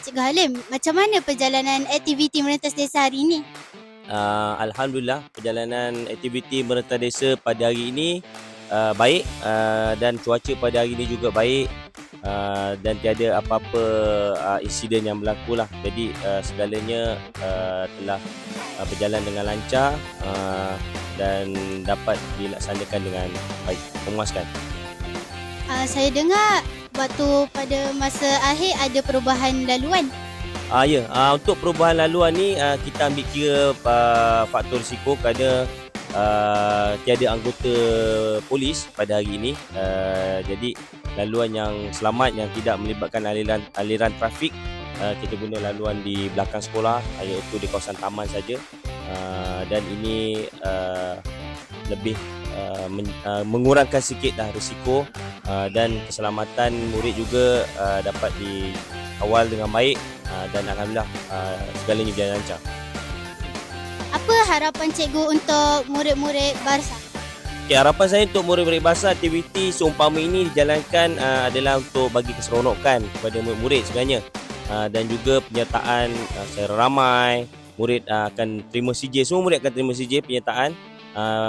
Cikgu Halim, macam mana perjalanan aktiviti merentas desa hari ini? Alhamdulillah, perjalanan aktiviti merentas desa pada hari ini baik, dan cuaca pada hari ini juga baik, dan tiada apa-apa insiden yang berlaku lah. Jadi segalanya telah berjalan dengan lancar, dan dapat dilaksanakan dengan baik, memuaskan. Saya dengar waktu pada masa akhir ada perubahan laluan. Untuk perubahan laluan ni kita ambil kira faktor risiko kerana tiada anggota polis pada hari ini. Jadi laluan yang selamat yang tidak melibatkan aliran trafik, kita guna laluan di belakang sekolah, iaitu di kawasan taman saja. Dan ini lebih mengurangkan sikitlah risiko, dan keselamatan murid juga dapat dikawal dengan baik, dan alhamdulillah segalanya berjalan lancar. Apa harapan cikgu untuk murid-murid Barsa? Okay, harapan saya untuk murid-murid Barsa, aktiviti seumpama ini dijalankan adalah untuk bagi keseronokan kepada murid-murid sebenarnya, dan juga penyertaan secara ramai. Murid akan terima CJ, semua murid akan terima CJ penyertaan.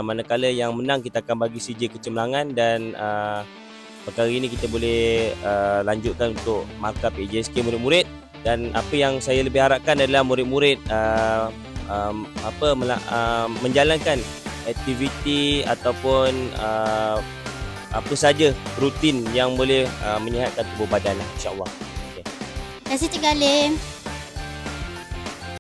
Manakala yang menang kita akan bagi CJ kecemerlangan, dan perkara ini kita boleh lanjutkan untuk markah PJSK murid-murid. Dan apa yang saya lebih harapkan adalah murid-murid menjalankan aktiviti ataupun apa saja rutin yang boleh menyihatkan tubuh badan, insya-Allah. Terima kasih Cikgu Halim.